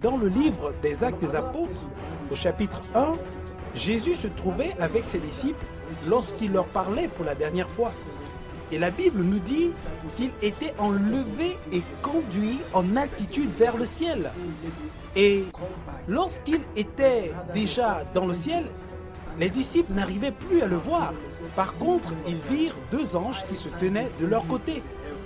dans le livre des Actes des Apôtres, au chapitre 1, Jésus se trouvait avec ses disciples lorsqu'il leur parlait pour la dernière fois. Et la Bible nous dit qu'il était enlevé et conduit en altitude vers le ciel. Et lorsqu'il était déjà dans le ciel, les disciples n'arrivaient plus à le voir. Par contre, ils virent deux anges qui se tenaient de leur côté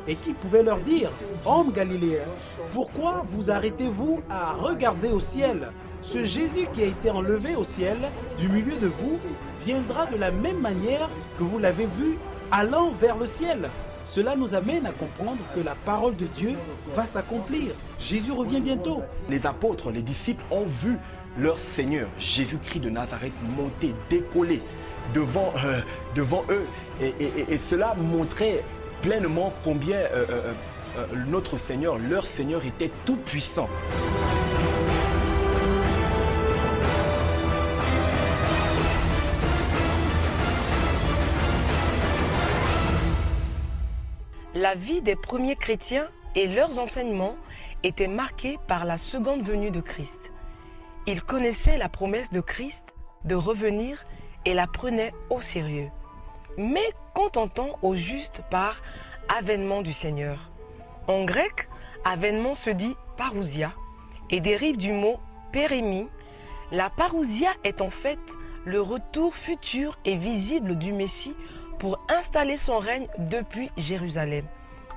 et qui pouvaient leur dire « Hommes galiléens, pourquoi vous arrêtez-vous à regarder au ciel ? Ce Jésus qui a été enlevé au ciel du milieu de vous viendra de la même manière que vous l'avez vu allant vers le ciel. » Cela nous amène à comprendre que la parole de Dieu va s'accomplir. Jésus revient bientôt. Les apôtres, les disciples ont vu leur Seigneur, Jésus-Christ de Nazareth, monter, décoller devant eux. Et cela montrait pleinement combien notre Seigneur, leur Seigneur, était tout puissant. La vie des premiers chrétiens et leurs enseignements étaient marqués par la seconde venue de Christ. Ils connaissaient la promesse de Christ de revenir et la prenaient au sérieux. Mais qu'entend-on au juste par avènement du Seigneur? En grec, avènement se dit parousia et dérive du mot pérémie. La parousia est en fait le retour futur et visible du Messie pour installer son règne depuis Jérusalem.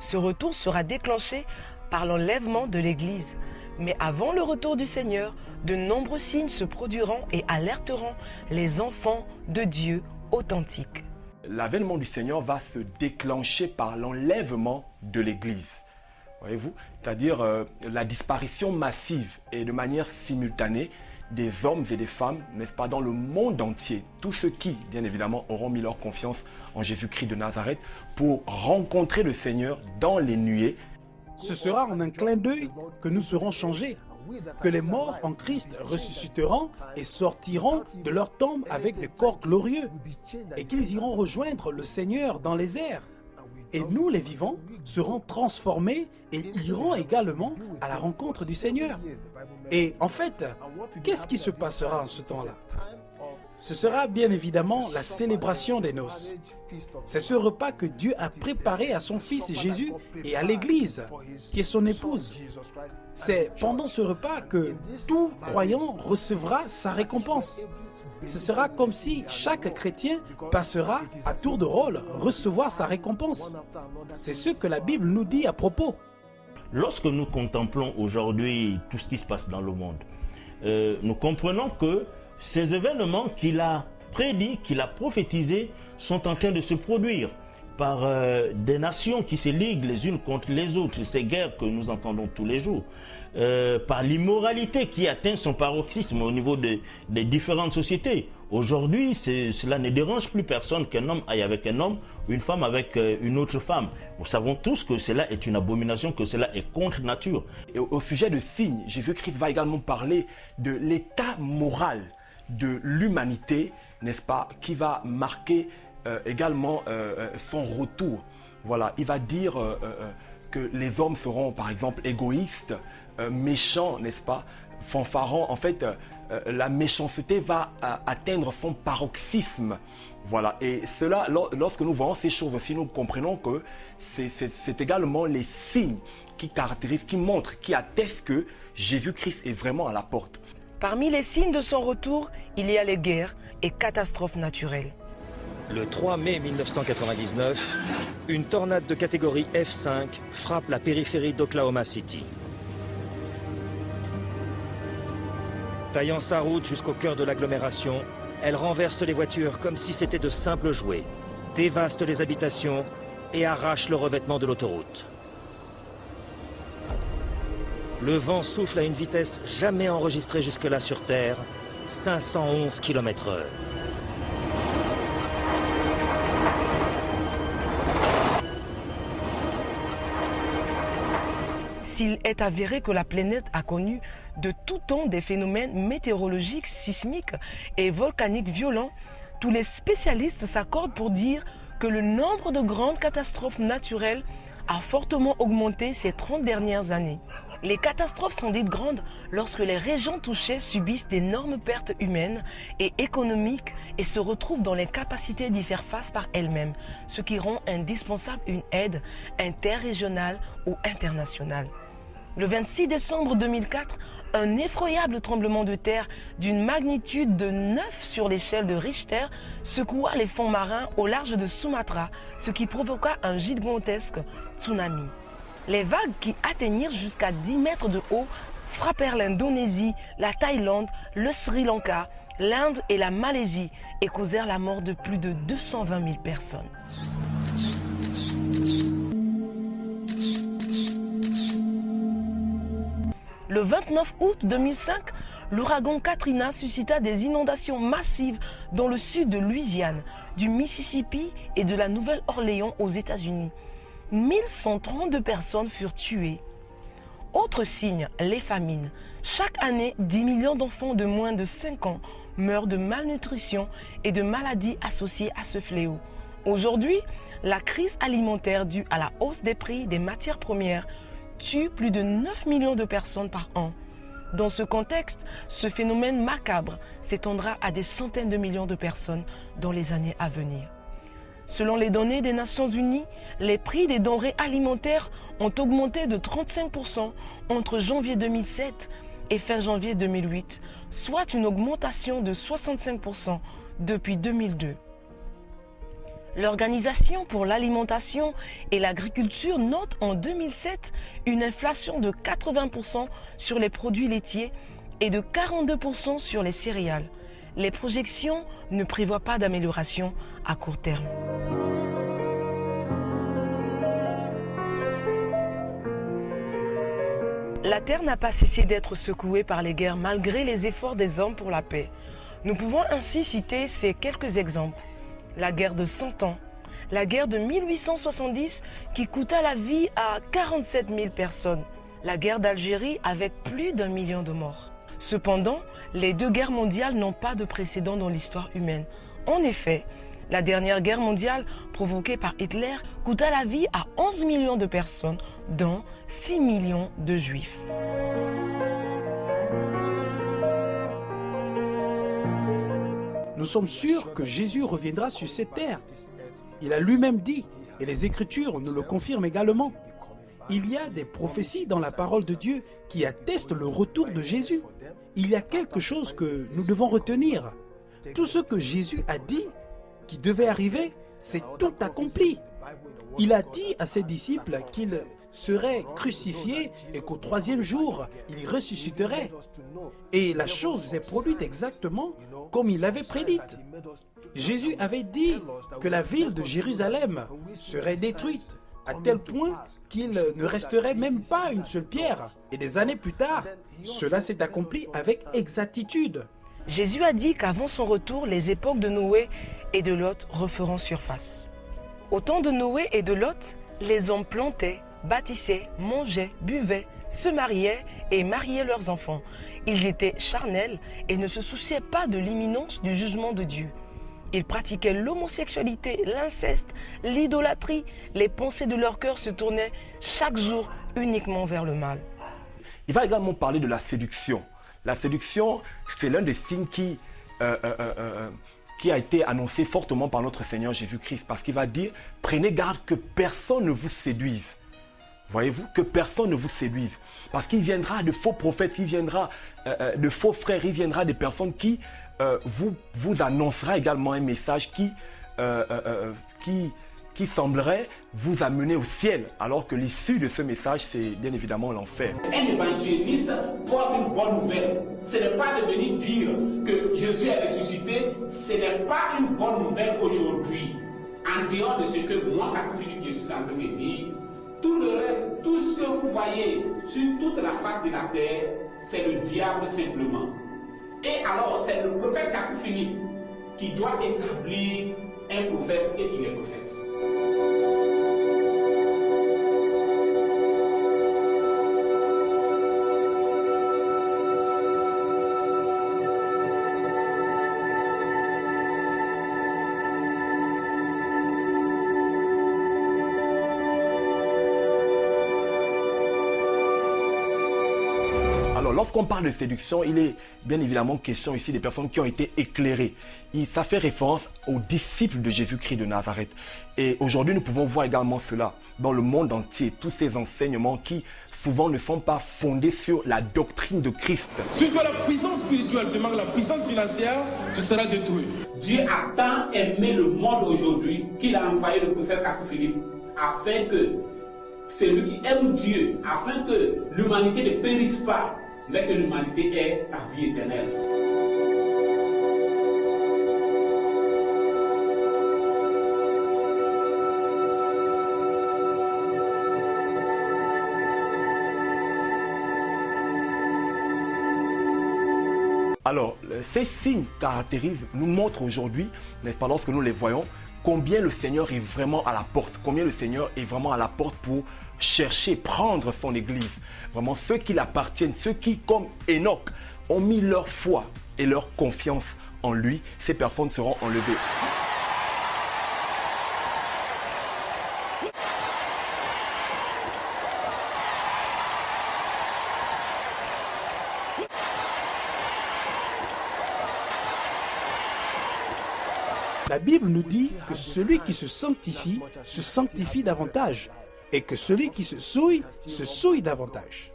Ce retour sera déclenché par l'enlèvement de l'Église. Mais avant le retour du Seigneur, de nombreux signes se produiront et alerteront les enfants de Dieu authentiques. L'avènement du Seigneur va se déclencher par l'enlèvement de l'Église. Voyez-vous? C'est-à-dire la disparition massive et de manière simultanée des hommes et des femmes, n'est-ce pas, dans le monde entier. Tous ceux qui, bien évidemment, auront mis leur confiance en Jésus-Christ de Nazareth pour rencontrer le Seigneur dans les nuées. Ce sera en un clin d'œil que nous serons changés, que les morts en Christ ressusciteront et sortiront de leur tombe avec des corps glorieux et qu'ils iront rejoindre le Seigneur dans les airs. Et nous, les vivants, serons transformés et irons également à la rencontre du Seigneur. Et en fait, qu'est-ce qui se passera en ce temps-là? Ce sera bien évidemment la célébration des noces. C'est ce repas que Dieu a préparé à son Fils Jésus et à l'Église, qui est son épouse. C'est pendant ce repas que tout croyant recevra sa récompense. Ce sera comme si chaque chrétien passera à tour de rôle recevoir sa récompense. C'est ce que la Bible nous dit à propos. Lorsque nous contemplons aujourd'hui tout ce qui se passe dans le monde, nous comprenons que ces événements qu'il a prédits, qu'il a prophétisés, sont en train de se produire par des nations qui se liguent les unes contre les autres, ces guerres que nous entendons tous les jours, par l'immoralité qui atteint son paroxysme au niveau des différentes sociétés. Aujourd'hui, cela ne dérange plus personne qu'un homme aille avec un homme ou une femme avec une autre femme. Nous savons tous que cela est une abomination, que cela est contre nature. Et au sujet de signes, Jésus-Christ va également parler de l'état moral de l'humanité, n'est-ce pas, qui va marquer également son retour. Voilà, il va dire que les hommes seront par exemple égoïstes, méchants, n'est-ce pas, fanfarons. En fait, la méchanceté va atteindre son paroxysme. Voilà, et cela, lorsque nous voyons ces choses aussi, nous comprenons que c'est également les signes qui caractérisent, qui montrent, qui attestent que Jésus-Christ est vraiment à la porte. Parmi les signes de son retour, il y a les guerres et catastrophes naturelles. Le 3 mai 1999, une tornade de catégorie F5 frappe la périphérie d'Oklahoma City. Taillant sa route jusqu'au cœur de l'agglomération, elle renverse les voitures comme si c'était de simples jouets, dévaste les habitations et arrache le revêtement de l'autoroute. Le vent souffle à une vitesse jamais enregistrée jusque-là sur Terre, 511 km/h. S'il est avéré que la planète a connu de tout temps des phénomènes météorologiques, sismiques et volcaniques violents, tous les spécialistes s'accordent pour dire que le nombre de grandes catastrophes naturelles a fortement augmenté ces 30 dernières années. Les catastrophes sont dites grandes lorsque les régions touchées subissent d'énormes pertes humaines et économiques et se retrouvent dans l'incapacité d'y faire face par elles-mêmes, ce qui rend indispensable une aide interrégionale ou internationale. Le 26 décembre 2004, un effroyable tremblement de terre d'une magnitude de 9 sur l'échelle de Richter secoua les fonds marins au large de Sumatra, ce qui provoqua un gigantesque tsunami. Les vagues qui atteignirent jusqu'à 10 mètres de haut frappèrent l'Indonésie, la Thaïlande, le Sri Lanka, l'Inde et la Malaisie et causèrent la mort de plus de 220 000 personnes. Le 29 août 2005, l'ouragan Katrina suscita des inondations massives dans le sud de Louisiane, du Mississippi et de la Nouvelle-Orléans aux États-Unis. 1132 personnes furent tuées. Autre signe, les famines. Chaque année, 10 millions d'enfants de moins de 5 ans meurent de malnutrition et de maladies associées à ce fléau. Aujourd'hui, la crise alimentaire due à la hausse des prix des matières premières tue plus de 9 millions de personnes par an. Dans ce contexte, ce phénomène macabre s'étendra à des centaines de millions de personnes dans les années à venir. Selon les données des Nations Unies, les prix des denrées alimentaires ont augmenté de 35% entre janvier 2007 et fin janvier 2008, soit une augmentation de 65% depuis 2002. L'Organisation pour l'alimentation et l'agriculture note en 2007 une inflation de 80% sur les produits laitiers et de 42% sur les céréales. Les projections ne prévoient pas d'amélioration à court terme. La Terre n'a pas cessé d'être secouée par les guerres malgré les efforts des hommes pour la paix. Nous pouvons ainsi citer ces quelques exemples. La guerre de 100 ans, la guerre de 1870 qui coûta la vie à 47 000 personnes, la guerre d'Algérie avec plus d'1 million de morts. Cependant, les deux guerres mondiales n'ont pas de précédent dans l'histoire humaine. En effet, la dernière guerre mondiale provoquée par Hitler coûta la vie à 11 millions de personnes, dont 6 millions de juifs. Nous sommes sûrs que Jésus reviendra sur cette terre. Il a lui-même dit, et les Écritures nous le confirment également. Il y a des prophéties dans la parole de Dieu qui attestent le retour de Jésus. Il y a quelque chose que nous devons retenir. Tout ce que Jésus a dit qui devait arriver, c'est tout accompli. Il a dit à ses disciples qu'il serait crucifié et qu'au 3e jour, il ressusciterait. Et la chose s'est produite exactement comme il l'avait prédite. Jésus avait dit que la ville de Jérusalem serait détruite à tel point qu'il ne resterait même pas une seule pierre. Et des années plus tard, cela s'est accompli avec exactitude. Jésus a dit qu'avant son retour, les époques de Noé et de Lot referont surface. Au temps de Noé et de Lot, les hommes plantaient, bâtissaient, mangeaient, buvaient, se mariaient et mariaient leurs enfants. Ils étaient charnels et ne se souciaient pas de l'imminence du jugement de Dieu. Ils pratiquaient l'homosexualité, l'inceste, l'idolâtrie. Les pensées de leur cœur se tournaient chaque jour uniquement vers le mal. Il va également parler de la séduction. La séduction, c'est l'un des signes qui a été annoncé fortement par notre Seigneur Jésus-Christ. Parce qu'il va dire, prenez garde que personne ne vous séduise. Voyez-vous, que personne ne vous séduise. Parce qu'il viendra de faux prophètes, il viendra de faux frères, il viendra des personnes qui vous annoncera également un message qui semblerait vous amener au ciel, alors que l'issue de ce message, c'est bien évidemment l'enfer. Un évangéliste porte une bonne nouvelle. Ce n'est pas de venir dire que Jésus est ressuscité, ce n'est pas une bonne nouvelle aujourd'hui. En dehors de ce que moi, Philippe, je suis en train de dire, tout le reste, tout ce que vous voyez sur toute la face de la terre, c'est le diable simplement. Et alors, c'est le prophète Philippe qui doit établir un prophète et il est prophète. lorsqu'on parle de séduction, il est bien évidemment question ici des personnes qui ont été éclairées. Ça fait référence aux disciples de Jésus-Christ de Nazareth. Et aujourd'hui, nous pouvons voir également cela dans le monde entier, tous ces enseignements qui souvent ne sont pas fondés sur la doctrine de Christ. Si tu as la puissance spirituelle, tu manques la puissance financière, tu seras détruit. Dieu a tant aimé le monde aujourd'hui qu'il a envoyé le prophète Philippe afin que celui qui aime Dieu, afin que l'humanité ne périsse pas, mais que l'humanité ait la vie éternelle. Alors, ces signes caractérisent, nous montrent aujourd'hui, n'est-ce pas, lorsque nous les voyons, combien le Seigneur est vraiment à la porte, combien le Seigneur est vraiment à la porte pour chercher, prendre son Église. Vraiment, ceux qui l'appartiennent, ceux qui, comme Enoch, ont mis leur foi et leur confiance en lui, ces personnes seront enlevées. La Bible nous dit que celui qui se sanctifie davantage, et que celui qui se souille davantage.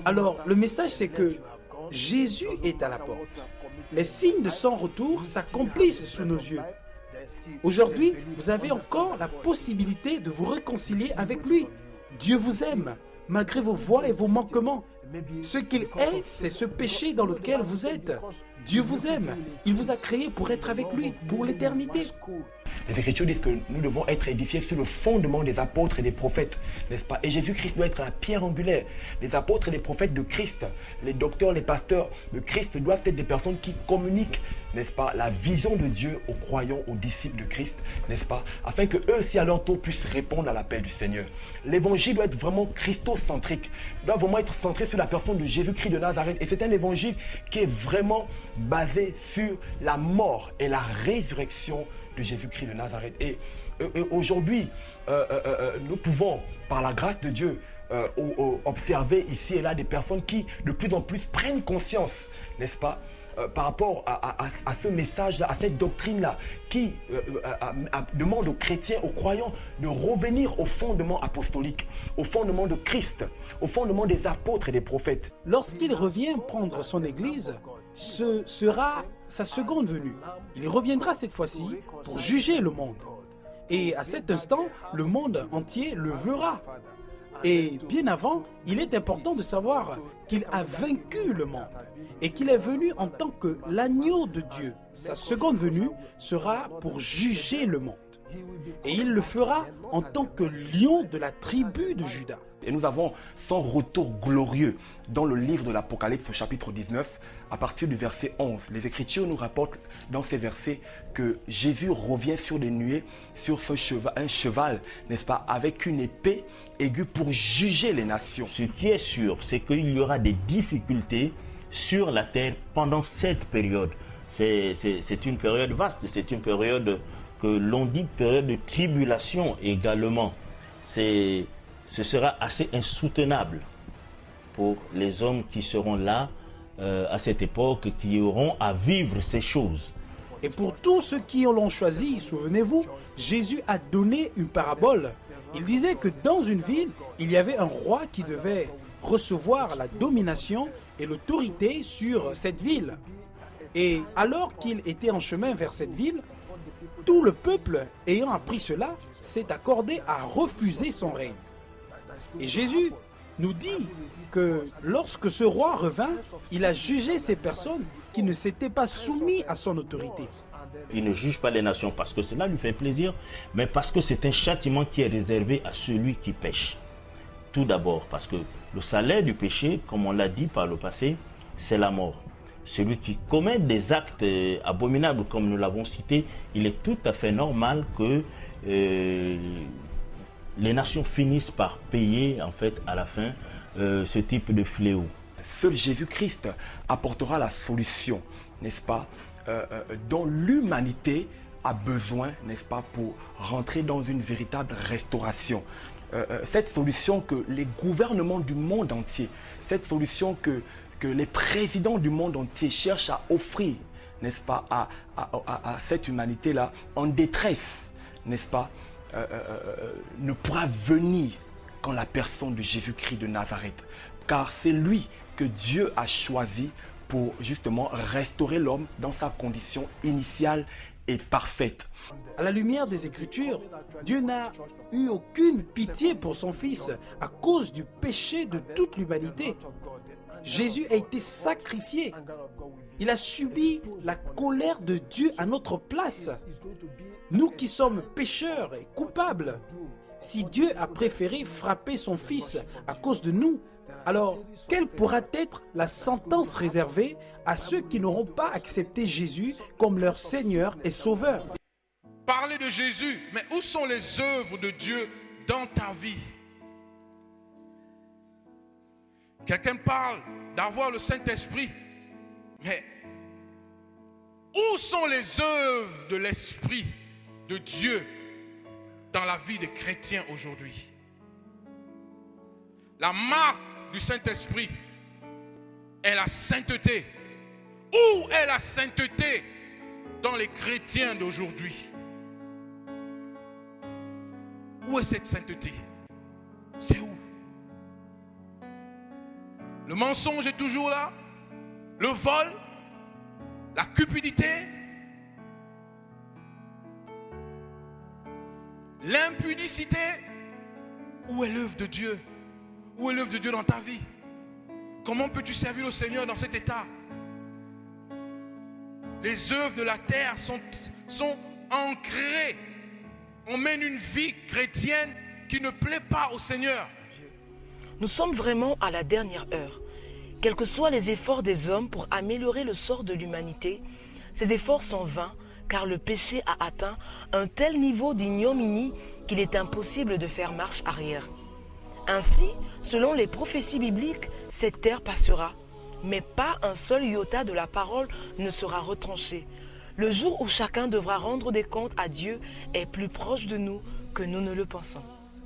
Alors, le message, c'est que Jésus est à la porte. Les signes de son retour s'accomplissent sous nos yeux. Aujourd'hui, vous avez encore la possibilité de vous réconcilier avec lui. Dieu vous aime, malgré vos voies et vos manquements. Ce qu'il est, c'est ce péché dans lequel vous êtes. Dieu vous aime. Il vous a créé pour être avec lui, pour l'éternité. Les Écritures disent que nous devons être édifiés sur le fondement des apôtres et des prophètes, n'est-ce pas? Et Jésus-Christ doit être la pierre angulaire. Les apôtres et les prophètes de Christ, les docteurs, les pasteurs de Christ doivent être des personnes qui communiquent, n'est-ce pas, la vision de Dieu aux croyants, aux disciples de Christ, n'est-ce pas? Afin que eux aussi à leur tour puissent répondre à l'appel du Seigneur. L'évangile doit être vraiment christocentrique, doit vraiment être centré sur la personne de Jésus-Christ de Nazareth. Et c'est un évangile qui est vraiment basé sur la mort et la résurrection de Jésus-Christ de Nazareth. Et aujourd'hui, nous pouvons, par la grâce de Dieu, observer ici et là des personnes qui de plus en plus prennent conscience, n'est-ce pas, par rapport à ce message-là, à cette doctrine-là, qui demande aux chrétiens, aux croyants, de revenir au fondement apostolique, au fondement de Christ, au fondement des apôtres et des prophètes. Lorsqu'il revient prendre son Église, ce sera sa seconde venue. Il reviendra cette fois-ci pour juger le monde. Et à cet instant, le monde entier le verra. Et bien avant, il est important de savoir qu'il a vaincu le monde et qu'il est venu en tant que l'agneau de Dieu. Sa seconde venue sera pour juger le monde. Et il le fera en tant que lion de la tribu de Juda. Et nous avons son retour glorieux dans le livre de l'Apocalypse au chapitre 19, à partir du verset 11. Les Écritures nous rapportent dans ces versets que Jésus revient sur des nuées, sur un cheval, n'est-ce pas, avec une épée aiguë pour juger les nations. Ce qui est sûr, c'est qu'il y aura des difficultés sur la terre pendant cette période. C'est une période vaste, c'est une période que l'on dit période de tribulation également. Ce sera assez insoutenable pour les hommes qui seront là à cette époque, qui auront à vivre ces choses. Et pour tous ceux qui l'ont choisi, souvenez-vous, Jésus a donné une parabole. Il disait que dans une ville, il y avait un roi qui devait recevoir la domination et l'autorité sur cette ville. Et alors qu'il était en chemin vers cette ville, tout le peuple, ayant appris cela, s'est accordé à refuser son règne. Et Jésus nous dit que lorsque ce roi revint, il a jugé ces personnes qui ne s'étaient pas soumises à son autorité. Il ne juge pas les nations parce que cela lui fait plaisir, mais parce que c'est un châtiment qui est réservé à celui qui pêche. Tout d'abord parce que le salaire du péché, comme on l'a dit par le passé, c'est la mort. Celui qui commet des actes abominables, comme nous l'avons cité, il est tout à fait normal que les nations finissent par payer, en fait, à la fin, ce type de fléau. Seul Jésus-Christ apportera la solution, n'est-ce pas, dont l'humanité a besoin, n'est-ce pas, pour rentrer dans une véritable restauration. Cette solution que les gouvernements du monde entier, cette solution que que les présidents du monde entier cherchent à offrir, n'est-ce pas, à cette humanité-là en détresse, n'est-ce pas, ne pourra venir qu'en la personne de Jésus-Christ de Nazareth. Car c'est lui que Dieu a choisi pour justement restaurer l'homme dans sa condition initiale et parfaite. À la lumière des Écritures, Dieu n'a eu aucune pitié pour son Fils à cause du péché de toute l'humanité. Jésus a été sacrifié. Il a subi la colère de Dieu à notre place. Nous qui sommes pécheurs et coupables, si Dieu a préféré frapper son Fils à cause de nous, alors quelle pourra être la sentence réservée à ceux qui n'auront pas accepté Jésus comme leur Seigneur et Sauveur? Parler de Jésus, mais où sont les œuvres de Dieu dans ta vie? Quelqu'un parle d'avoir le Saint-Esprit, mais où sont les œuvres de l'Esprit de Dieu dans la vie des chrétiens aujourd'hui? La marque du Saint-Esprit est la sainteté. Où est la sainteté dans les chrétiens d'aujourd'hui? Où est cette sainteté? C'est où? Le mensonge est toujours là, le vol, la cupidité, l'impudicité. Où est l'œuvre de Dieu? Où est l'œuvre de Dieu dans ta vie? Comment peux-tu servir le Seigneur dans cet état? Les œuvres de la terre sont ancrées. On mène une vie chrétienne qui ne plaît pas au Seigneur. Nous sommes vraiment à la dernière heure. Quels que soient les efforts des hommes pour améliorer le sort de l'humanité, ces efforts sont vains car le péché a atteint un tel niveau d'ignominie qu'il est impossible de faire marche arrière. Ainsi, selon les prophéties bibliques, cette terre passera, mais pas un seul iota de la parole ne sera retranché. Le jour où chacun devra rendre des comptes à Dieu est plus proche de nous que nous ne le pensons.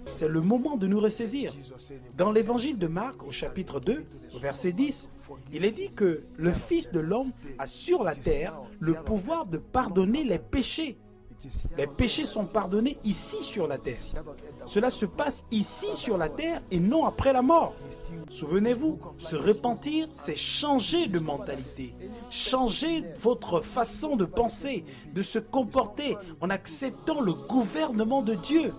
C'est le moment de nous ressaisir. Dans l'évangile de Marc, au chapitre 2, au verset 10, il est dit que le Fils de l'homme a sur la terre le pouvoir de pardonner les péchés. Les péchés sont pardonnés ici sur la terre. Cela se passe ici sur la terre et non après la mort. Souvenez-vous, se repentir, c'est changer de mentalité. Changer votre façon de penser, de se comporter en acceptant le gouvernement de Dieu.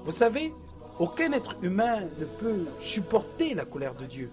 Vous savez, aucun être humain ne peut supporter la colère de Dieu.